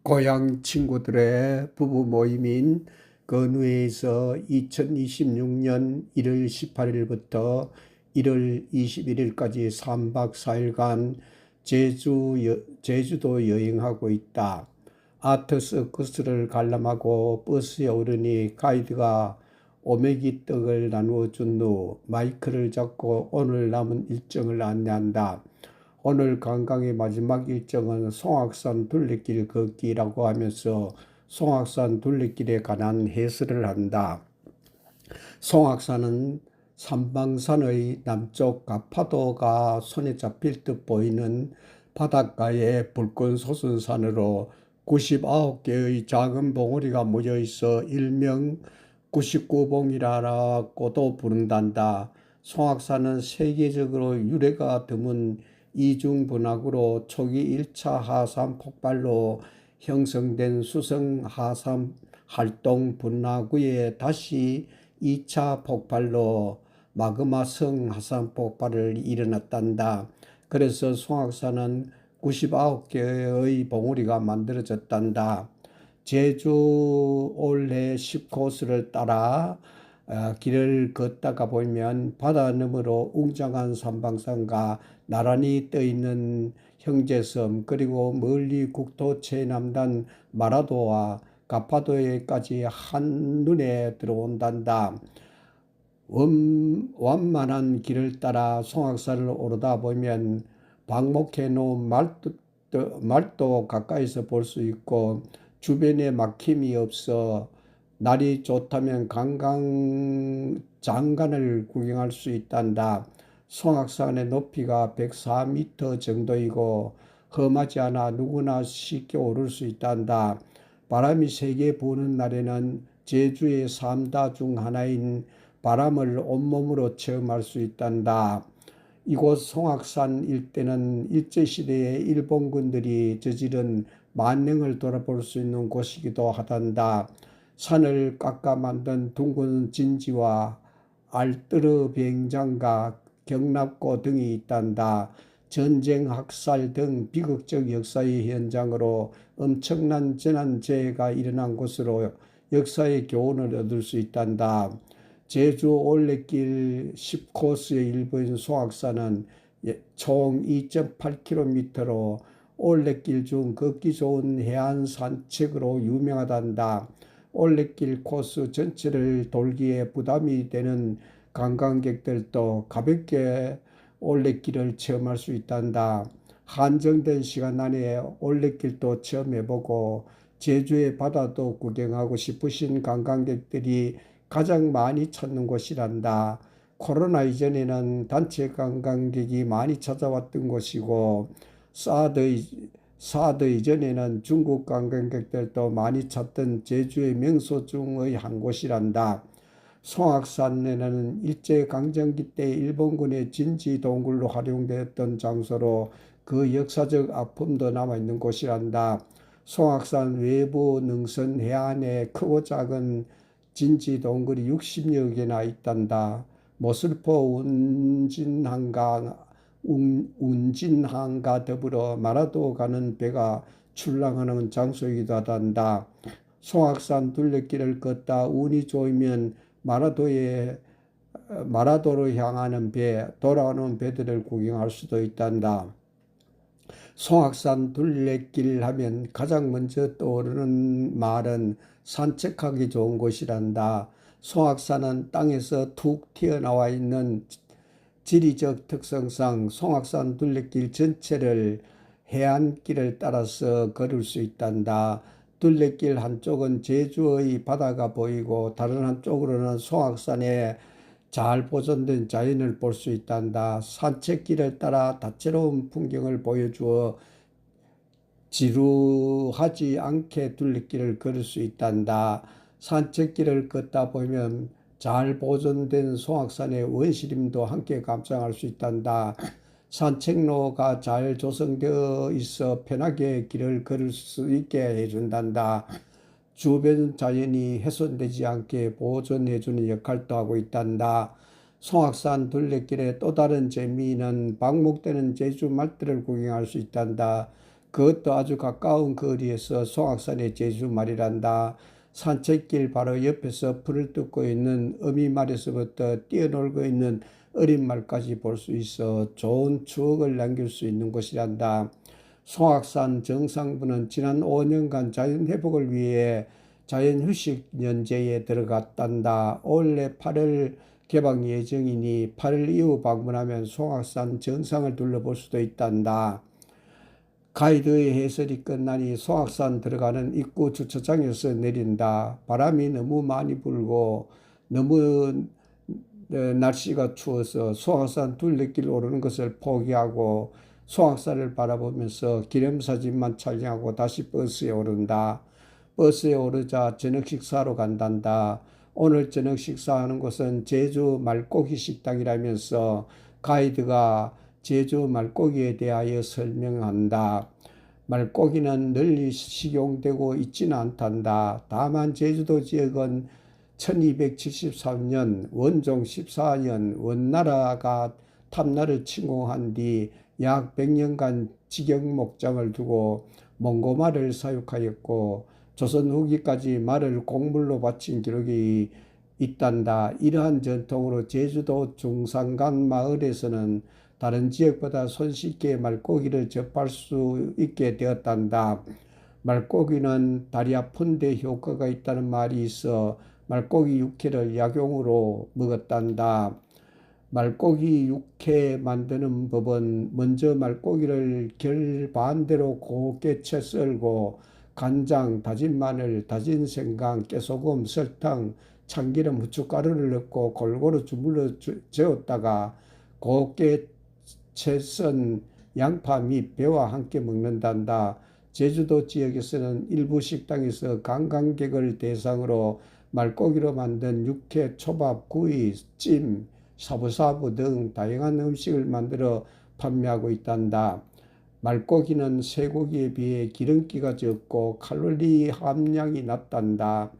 고향 친구들의 부부 모임인 건우에서 2026년 1월 18일부터 1월 21일까지 3박 4일간 제주도 여행하고 있다. 아트서커스를 관람하고 버스에 오르니 가이드가 오메기 떡을 나누어 준 후 마이크를 잡고 오늘 남은 일정을 안내한다. 오늘 관광의 마지막 일정은 송악산 둘레길 걷기라고 하면서 송악산 둘레길에 관한 해설을 한다. 송악산은 삼방산의 남쪽 가파도가 손에 잡힐 듯 보이는 바닷가의 붉은 솟은 산으로 99개의 작은 봉우리가 모여 있어 일명 99봉이라고도 부른단다. 송악산은 세계적으로 유래가 드문 이중분화구로 초기 1차 하산 폭발로 형성된 수성 하산 활동 분화구에 다시 2차 폭발로 마그마성 하산 폭발을 일어났단다. 그래서 송악산은 99개의 봉우리가 만들어졌단다. 제주 올해 10코스를 따라 길을 걷다가 보면 바다 너머로 웅장한 삼방산과 나란히 떠있는 형제섬, 그리고 멀리 국토 최남단 마라도와 가파도에까지 한눈에 들어온단다. 완만한 길을 따라 송악산을 오르다 보면 방목해 놓은 말도 가까이서 볼 수 있고, 주변에 막힘이 없어 날이 좋다면 장관을 구경할 수 있단다. 송악산의 높이가 104m 정도이고 험하지 않아 누구나 쉽게 오를 수 있단다. 바람이 세게 부는 날에는 제주의 3다 중 하나인 바람을 온몸으로 체험할 수 있단다. 이곳 송악산 일대는 일제시대에 일본군들이 저지른 만행을 돌아볼 수 있는 곳이기도 하단다. 산을 깎아 만든 둥근 진지와 알뜨르 비행장과 경납고 등이 있단다. 전쟁, 학살 등 비극적 역사의 현장으로 엄청난 재난재해가 일어난 곳으로 역사의 교훈을 얻을 수 있단다. 제주 올레길 10코스의 일부인 송악산은 총 2.8km로 올레길 중 걷기 좋은 해안 산책으로 유명하단다. 올레길 코스 전체를 돌기에 부담이 되는 관광객들도 가볍게 올레길을 체험할 수 있단다. 한정된 시간 안에 올레길도 체험해보고 제주의 바다도 구경하고 싶으신 관광객들이 가장 많이 찾는 곳이란다. 코로나 이전에는 단체 관광객이 많이 찾아왔던 곳이고, 사드 이전에는 중국 관광객들도 많이 찾던 제주의 명소 중의 한 곳이란다. 송악산에는 일제강점기 때 일본군의 진지 동굴로 활용되었던 장소로 그 역사적 아픔도 남아있는 곳이란다. 송악산 외부 능선 해안에 크고 작은 진지 동굴이 60여 개나 있단다. 모슬포 운진항과 더불어 마라도 가는 배가 출항하는 장소이기도 하단다. 송악산 둘레길을 걷다 운이 좋으면 마라도로 향하는 배, 돌아오는 배들을 구경할 수도 있단다. 송악산 둘레길 하면 가장 먼저 떠오르는 말은 산책하기 좋은 곳이란다. 송악산은 땅에서 툭 튀어나와 있는 지리적 특성상 송악산 둘레길 전체를 해안길을 따라서 걸을 수 있단다. 둘레길 한쪽은 제주의 바다가 보이고 다른 한쪽으로는 송악산의 잘 보존된 자연을 볼 수 있단다. 산책길을 따라 다채로운 풍경을 보여주어 지루하지 않게 둘레길을 걸을 수 있단다. 산책길을 걷다 보면 잘 보존된 송악산의 원시림도 함께 감상할 수 있단다. 산책로가 잘 조성되어 있어 편하게 길을 걸을 수 있게 해준단다. 주변 자연이 훼손되지 않게 보존해주는 역할도 하고 있단다. 송악산 둘레길의 또 다른 재미는 방목되는 제주 말들을 구경할 수 있단다. 그것도 아주 가까운 거리에서 송악산의 제주말이란다. 산책길 바로 옆에서 풀을 뜯고 있는 어미말에서부터 뛰어놀고 있는 어린 말까지 볼 수 있어 좋은 추억을 남길 수 있는 곳이란다. 송악산 정상부는 지난 5년간 자연회복을 위해 자연휴식 연제에 들어갔단다. 올해 8월 개방 예정이니 8월 이후 방문하면 송악산 정상을 둘러볼 수도 있단다. 가이드의 해설이 끝나니 송악산 들어가는 입구 주차장에서 내린다. 바람이 너무 많이 불고 너무 날씨가 추워서 송악산 둘레길 오르는 것을 포기하고 송악산을 바라보면서 기념사진만 촬영하고 다시 버스에 오른다. 버스에 오르자 저녁 식사로 간단다. 오늘 저녁 식사하는 곳은 제주 말고기 식당이라면서 가이드가 제주 말고기에 대하여 설명한다. 말고기는 널리 식용되고 있지는 않단다. 다만 제주도 지역은 1273년 원종 14년 원나라가 탐나를 침공한 뒤 약 100년간 직영 목장을 두고 몽고말을 사육하였고 조선 후기까지 말을 곡물로 바친 기록이 있단다. 이러한 전통으로 제주도 중산간 마을에서는 다른 지역보다 손쉽게 말고기를 접할 수 있게 되었단다. 말고기는 다리 아픈 데 효과가 있다는 말이 있어 말고기 육회를 약용으로 먹었단다. 말고기 육회 만드는 법은 먼저 말고기를 결반대로 곱게 채 썰고 간장, 다진 마늘, 다진 생강, 깨소금, 설탕, 참기름, 후춧가루를 넣고 골고루 주물러 재웠다가 곱게 채 썬 양파 및 배와 함께 먹는단다. 제주도 지역에서는 일부 식당에서 관광객을 대상으로 말고기로 만든 육회, 초밥, 구이, 찜, 샤브샤브 등 다양한 음식을 만들어 판매하고 있단다. 말고기는 쇠고기에 비해 기름기가 적고 칼로리 함량이 낮단다.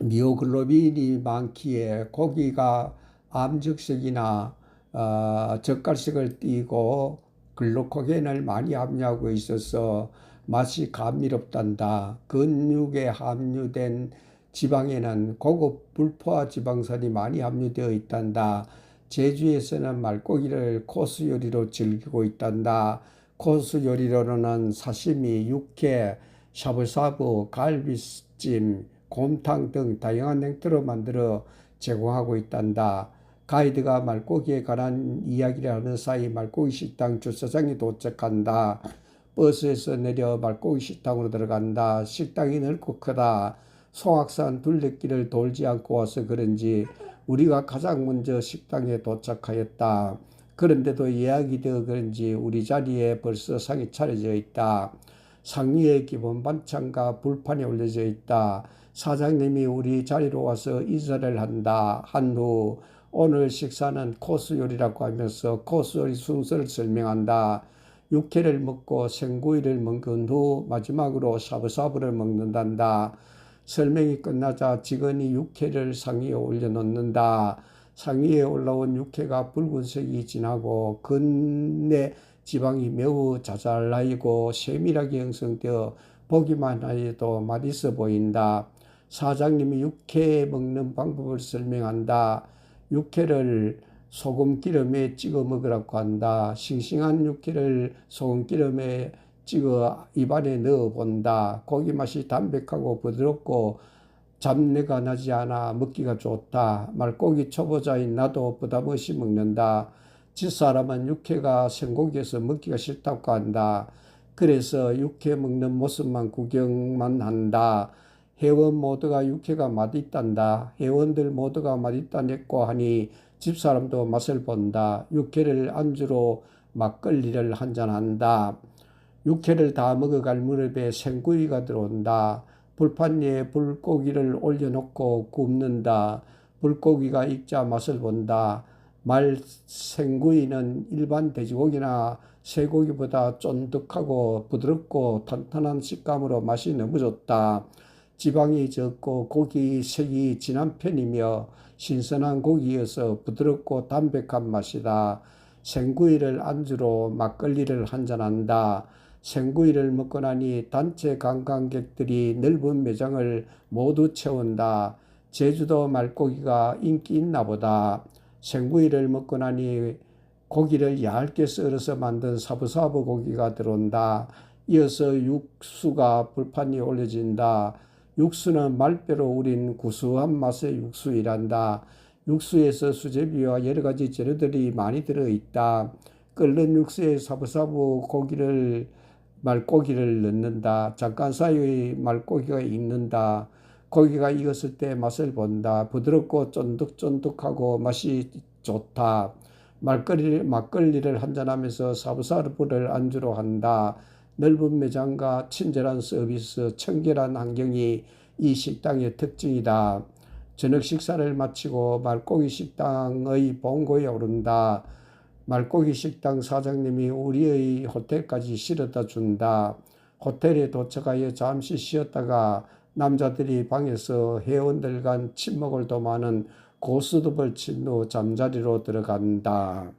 미오글로빈이 많기에 고기가 암적색이나 젓갈색을 띠고 글루코겐을 많이 함유하고 있어서 맛이 감미롭단다. 근육에 함유된 지방에는 고급 불포화 지방산이 많이 함유되어 있단다. 제주에서는 말고기를 코스 요리로 즐기고 있단다. 코스 요리로는 사시미, 육회, 샤브샤브, 갈비찜, 곰탕 등 다양한 형태로 만들어 제공하고 있단다. 가이드가 말고기에 관한 이야기를 하는 사이 말고기 식당 주차장에 도착한다. 버스에서 내려 말고기 식당으로 들어간다. 식당이 넓고 크다. 송악산 둘레길을 돌지 않고 와서 그런지 우리가 가장 먼저 식당에 도착하였다. 그런데도 예약이 되어 그런지 우리 자리에 벌써 상이 차려져 있다. 상 위에 기본 반찬과 불판이 올려져 있다. 사장님이 우리 자리로 와서 인사를 한다. 한 후 오늘 식사는 코스 요리라고 하면서 코스 요리 순서를 설명한다. 육회를 먹고 생구이를 먹은 후 마지막으로 샤브샤브를 먹는단다. 설명이 끝나자 직원이 육회를 상위에 올려놓는다. 상위에 올라온 육회가 붉은색이 진하고 근내 지방이 매우 자잘하고 세밀하게 형성되어 보기만 해도 맛있어 보인다. 사장님이 육회 먹는 방법을 설명한다. 육회를 소금기름에 찍어 먹으라고 한다. 싱싱한 육회를 소금기름에 찍어 입안에 넣어 본다. 고기 맛이 담백하고 부드럽고 잡내가 나지 않아 먹기가 좋다. 말고기 초보자인 나도 부담 없이 먹는다. 집사람은 육회가 생고기에서 먹기가 싫다고 한다. 그래서 육회 먹는 모습만 구경만 한다. 회원 모두가 육회가 맛있단다. 회원들 모두가 맛있다냈고 하니 집사람도 맛을 본다. 육회를 안주로 막걸리를 한잔한다. 육회를 다 먹어갈 무렵에 생구이가 들어온다. 불판 위에 불고기를 올려놓고 굽는다. 불고기가 익자 맛을 본다. 말 생구이는 일반 돼지고기나 쇠고기보다 쫀득하고 부드럽고 탄탄한 식감으로 맛이 너무 좋다. 지방이 적고 고기 색이 진한 편이며 신선한 고기여서 부드럽고 담백한 맛이다. 생구이를 안주로 막걸리를 한잔한다. 생구이를 먹고 나니 단체 관광객들이 넓은 매장을 모두 채운다. 제주도 말고기가 인기 있나 보다. 생구이를 먹고 나니 고기를 얇게 썰어서 만든 사부사부 고기가 들어온다. 이어서 육수가 불판에 올려진다. 육수는 말대로 우린 구수한 맛의 육수이란다. 육수에서 수제비와 여러 가지 재료들이 많이 들어있다. 끓는 육수에 사부사부 말고기를 넣는다. 잠깐 사이에 말고기가 익는다. 고기가 익었을 때 맛을 본다. 부드럽고 쫀득쫀득하고 맛이 좋다. 막걸리를 한잔하면서 사부사부를 안주로 한다. 넓은 매장과 친절한 서비스, 청결한 환경이 이 식당의 특징이다. 저녁 식사를 마치고 말고기 식당의 본고에 오른다. 말고기 식당 사장님이 우리의 호텔까지 실어다 준다. 호텔에 도착하여 잠시 쉬었다가 남자들이 방에서 회원들 간 친목을 도모하는 고스톱을 친 후 잠자리로 들어간다.